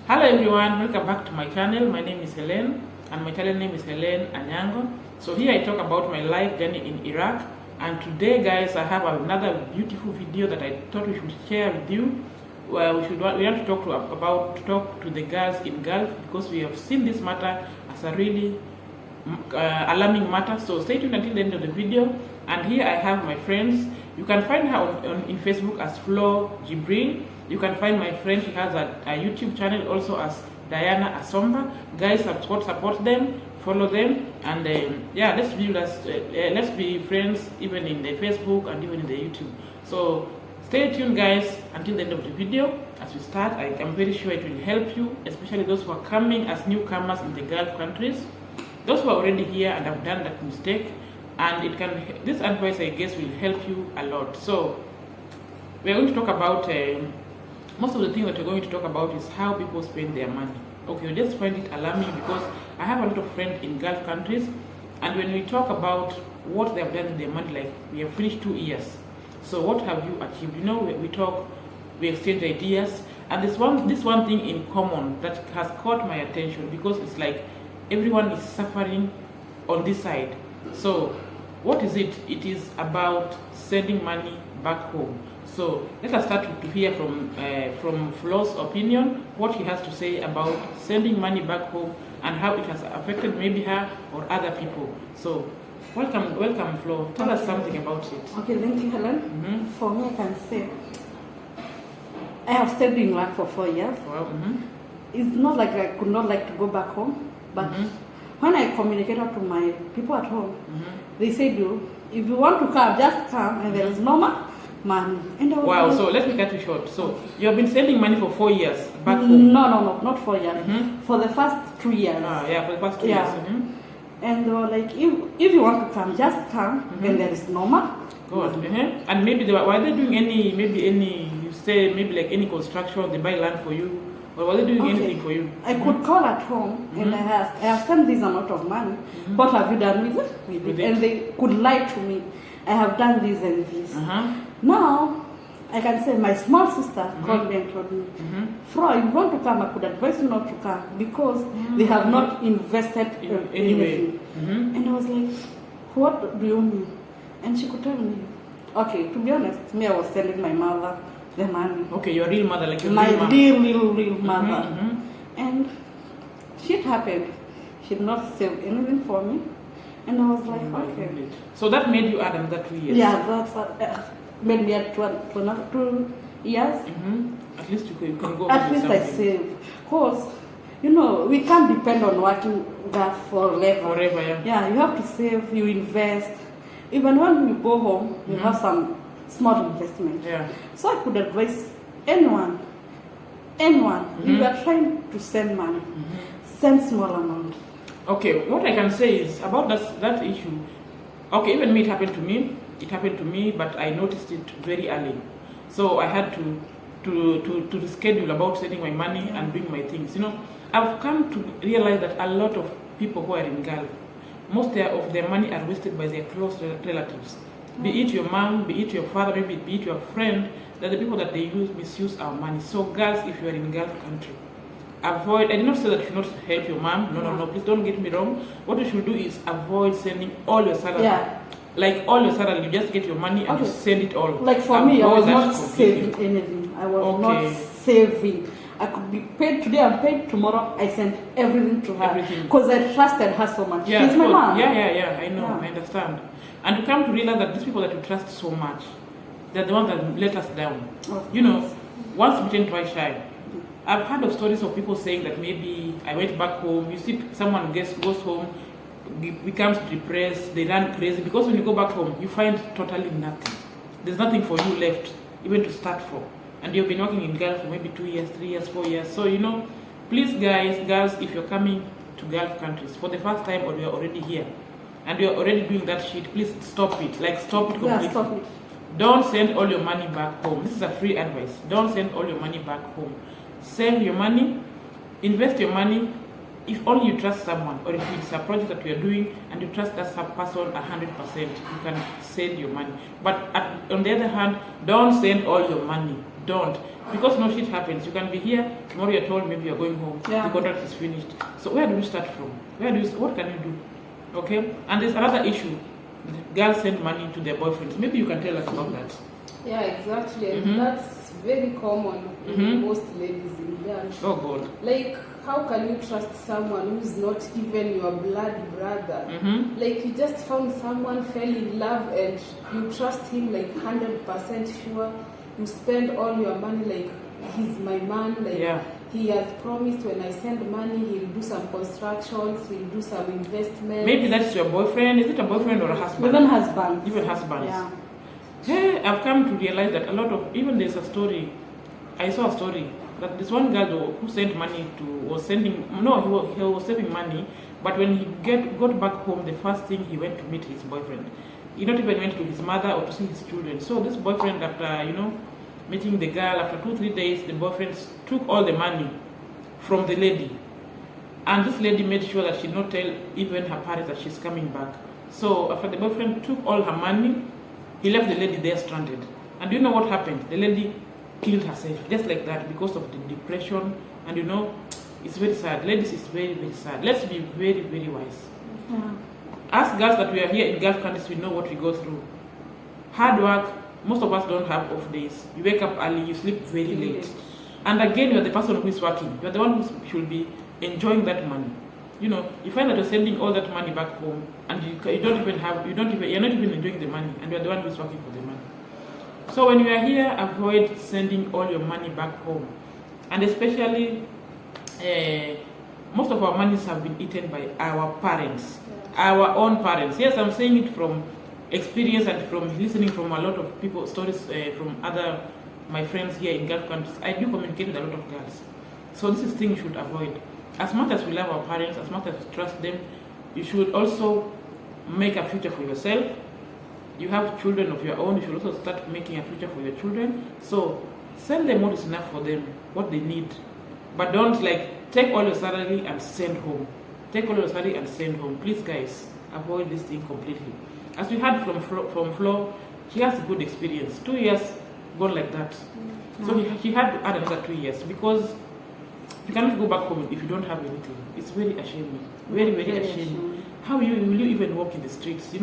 Hello everyone, welcome back to my channel. My name is Helen and my channel name is Helen Anyango. So here I talk about my life journey in Iraq, and today guys I have another beautiful video that I thought we should share with you. Well, we want to talk to the girls in Gulf, because we have seen this matter as a really alarming matter. So stay tuned until the end of the video. And here I have my friends. You can find her in Facebook as Flo Jibril. You can find my friend, she has a YouTube channel also as Diana Asomba. Guys, support them, follow them, and yeah, let's be friends even in the Facebook and even in the YouTube. So stay tuned guys until the end of the video. As we start, I am very sure it will help you, especially those who are coming as newcomers in the Gulf countries, those who are already here and have done that mistake, and this advice I guess will help you a lot. So we are going to talk about most of the things that we're going to talk about is how people spend their money. Okay, you just find it alarming because I have a lot of friends in Gulf countries, and when we talk about what they have done with their money, like we have finished 2 years. So what have you achieved? You know, we exchange ideas, and this one thing in common that has caught my attention, because it's like everyone is suffering on this side. So what is it? It is about sending money back home. So let us start to hear from Flo's opinion, what she has to say about sending money back home and how it has affected maybe her or other people. So welcome Flo. Tell us something about it. Okay, thank you, Helen. For me, I can say I have stayed in work for 4 years. Wow. It's not like I could not like to go back home, but when I communicated to my people at home, they said, if you want to come, just come, and there is no money. And wow, so let me cut you short. So you have been sending money for 4 years back home? No, not 4 years. For the first 2 years. Yeah, for the first 2 years. And they were like, if you want to come, just come, and there is no money. God. And maybe were they doing any construction, they buy land for you, or were they doing anything for you? I could call at home and I have spent this amount of money. What have you done with it? And they could lie to me. I have done this and this. Now, I can say my small sister called me and told me, Fro, if you want to come, I could advise you not to come, because they have not invested in anything. And I was like, what do you mean? And she could tell me, okay, to be honest, I was telling my mother the money. Okay, your real mother, like your my real real mother. And shit happened. She did not save anything for me. And I was like, okay. So that made you add another 2 years? Yeah, that's made me add another 2 years. At least you can go. At least I save. Because, we can't depend on working that forever. Forever, yeah. Yeah, you have to save, you invest. Even when you go home, you have some small investment. Yeah. So I could advise anyone, if you are trying to send money, send small amount. Okay, what I can say is about that issue. Okay, even me, it happened to me, but I noticed it very early. So I had to reschedule about sending my money and doing my things. I've come to realize that a lot of people who are in Gulf, most of their money are wasted by their close relatives. Be it your mom, be it your father, maybe be it your friend. They're the people that they misuse our money. So girls, if you are in Gulf country, avoid. I did not say that you should not help your mom. No, please don't get me wrong. What you should do is avoid sending all your salary. Yeah. Like all your salary, you just get your money and you send it all. Like for me, I was not saving anything. I was not saving. I could be paid today and paid tomorrow. I sent everything to her because I trusted her so much. Yeah, she's my mom. Yeah. I know. Yeah. I understand. And you come to realize that these people that you trust so much, they're the ones that let us down. Once bitten, twice shy. I've heard of stories of people saying that maybe I went back home. You see, someone goes home, becomes depressed, they run crazy, because when you go back home, you find totally nothing. There's nothing for you left, even to start from. And you've been working in Gulf for maybe 2 years, 3 years, 4 years. So, please girls, if you're coming to Gulf countries for the first time, or you're already here, and you're already doing that shit, please stop it. Like, stop it completely. Yeah, stop it. Don't send all your money back home. This is a free advice. Don't send all your money back home. Save your money, invest your money. If only you trust someone, or if it's a project that you are doing and you trust that person 100%, you can send your money. But on the other hand, don't send all your money. Don't. Because no shit happens. You can be here, tomorrow you're told maybe you're going home, Yeah. the contract is finished. So where do you start from? What can you do? Okay? And there's another issue. Girls send money to their boyfriends. Maybe you can tell us about that. Yeah, exactly. And Mhm. that's very common in Mhm. most ladies in girls. Oh God. Like, how can you trust someone who's not even your blood brother? Mm-hmm. Like, you just found someone, fell in love, and you trust him like 100% sure. You spend all your money like he's my man. Like, Yeah. he has promised when I send money, he'll do some constructions, he'll do some investments. Maybe that's your boyfriend. Is it a boyfriend or a husband? Even husbands. Even husbands. Yeah. Hey, I've come to realize that a lot of, even there's a story, I saw a story that this one girl who sent money to, was saving money, but when he got back home, the first thing he went to meet his boyfriend. He not even went to his mother or to see his children. So this boyfriend, after, meeting the girl, after 2-3 days, the boyfriend took all the money from the lady. And this lady made sure that she not tell even her parents that she's coming back. So after the boyfriend took all her money, he left the lady there stranded. And do you know what happened? The lady killed herself, just like that, because of the depression. And it's very sad. Ladies, it's very, very sad. Let's be very, very wise. Yeah. As girls that we are here in Gulf countries, we know what we go through. Hard work, most of us don't have off days. You wake up early, you sleep very late. And again, you're the person who is working. You're the one who should be enjoying that money. You find that you're sending all that money back home, and you're not even enjoying the money, and you're the one who is working for the money. So when you are here, avoid sending all your money back home. And especially, most of our monies have been eaten by our parents, our own parents. Yes, I'm saying it from experience and from listening from a lot of people, stories from my friends here in Gulf countries. I do communicate with a lot of girls. So this is thing you should avoid. As much as we love our parents, as much as we trust them, you should also make a future for yourself. You have children of your own, you should also start making a future for your children. So send them what is enough for them, what they need. But don't take all your salary and send home. Take all your salary and send home. Please guys, avoid this thing completely. As we heard from Flo, she has a good experience. 2 years gone like that. So he had to add another 2 years, because you cannot go back home if you don't have anything. It's very ashamed. Very, very ashamed. How will you even walk in the streets,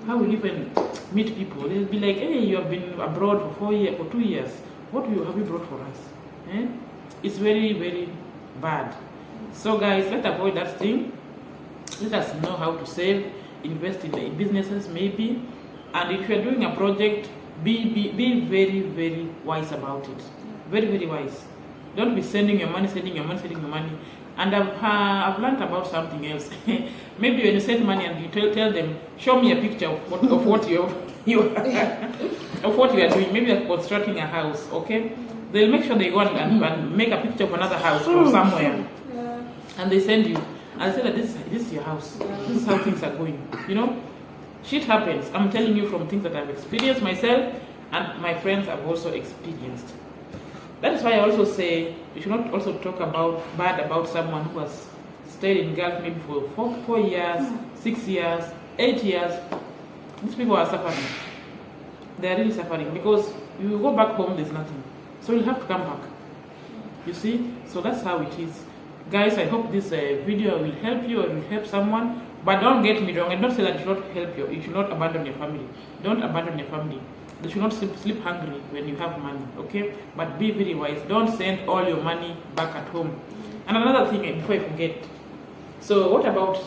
How will you even meet people? They'll be like, hey, you have been abroad for 2 years. What have you brought for us? It's very, very bad. So guys, let's avoid that thing. Let us know how to save, invest in businesses maybe. And if you're doing a project, be very, very wise about it. Very, very wise. Don't be sending your money. And I've learned about something else. Maybe when you send money and you tell them, show me a picture of what of what you are doing. Maybe you're constructing a house, okay? They'll make sure they go and make a picture of another house from somewhere. Yeah. And they send you. And they say that this is your house. Yeah. This is how things are going. Shit happens. I'm telling you from things that I've experienced myself and my friends have also experienced. That is why I also say you should not also talk bad about someone who has stayed in Gulf maybe for 4 years, 6 years, 8 years. These people are suffering. They are really suffering, because you go back home, there's nothing. So you'll have to come back. You see? So that's how it is. Guys, I hope this video will help you or will help someone. But don't get me wrong. I don't say that you should not help you should not abandon your family. Don't abandon your family. They should not sleep hungry when you have money, okay? But be very wise. Don't send all your money back at home. And another thing, before I forget. So what about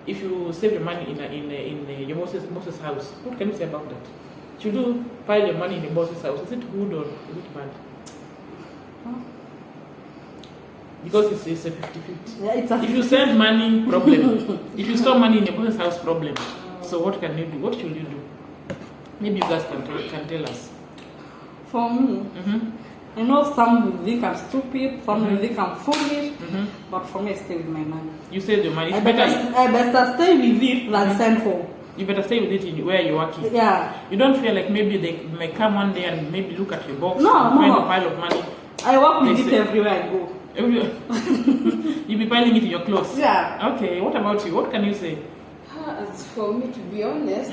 if you save your money in your boss's house? What can you say about that? Should you pile your money in your boss's house? Is it good or is it bad? Because it's a 50-50. Yeah, if you send money, problem. If you store money in your boss's house, problem. So what can you do? What should you do? Maybe you guys can tell us. For me, I know some will think I'm stupid, some will think I'm foolish, but for me, I stay with my money. You save your money. I better stay with it than send home. You better stay with it where you're working. Yeah. You don't feel like maybe they may come one day and maybe look at your box No, and find no. a pile of money. I work with it everywhere I go. You be piling it in your clothes. Yeah. Okay, what about you? What can you say? As for me, to be honest,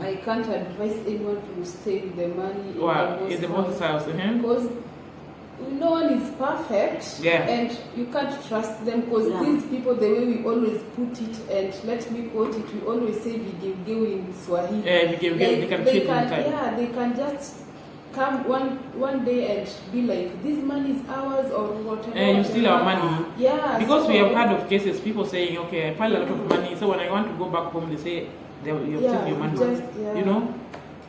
I can't advise anyone to stay with the money Wow, in the boss's house. Because no one is perfect, Yeah. and you can't trust them because Yeah. these people, the way we always put it, and let me quote it, we always say vigevgeu in Swahili. They can they cheat in time. yeah, they can just come one day and be like, this money is ours or whatever. And you steal our whatever. money. Yeah, Because so, we have heard of cases, people saying, okay, I pile a lot of money, so when I want to go back home, they say, you've Yeah, taken your money. just, yeah. You know?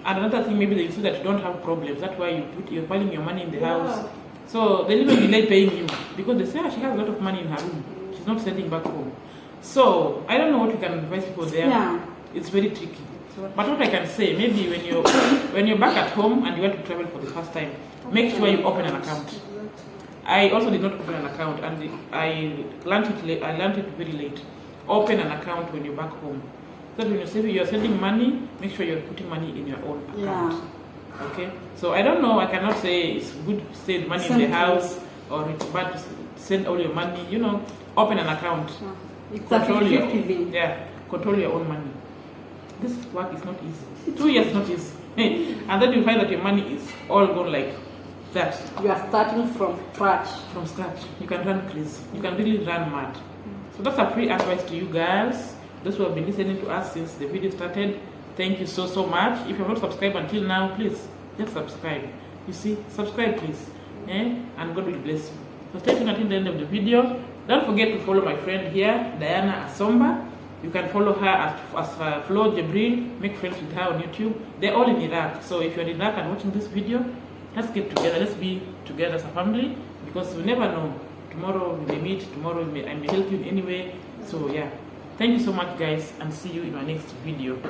And another thing, maybe they see that you don't have problems. That's why you're piling your money in the Yeah. house. So they even delay paying you because they say, she has a lot of money in her room. She's not sending back home. So I don't know what you can advise people there. Yeah. It's very tricky. But what I can say, maybe when you're back at home and you want to travel for the first time, make sure you open an account. I also did not open an account, and I learned it very late. Open an account when you're back home. So when you're sending money, make sure you're putting money in your own account. Yeah. Okay. So I don't know. I cannot say it's good to save money in the house or it's bad to send all your money. You know, open an account. It's a 50-50 thing. Control your own money. This work is not easy. 2 years is not easy. And then you find that your money is all gone like that. You are starting from scratch. From scratch. You can run crazy. You can really run mad. So that's a free advice to you guys. Those who have been listening to us since the video started. Thank you so much. If you have not subscribed until now, please just subscribe. You see, subscribe please. And God will bless you. So stay tuned until the end of the video. Don't forget to follow my friend here, Diana Asomba. You can follow her as Flo Jibril. Make friends with her on YouTube. They're all in Iraq. So if you're in Iraq and watching this video, let's get together. Let's be together as a family, because we never know. Tomorrow we may meet. Tomorrow I may help you in any way. So yeah. Thank you so much, guys, and see you in my next video.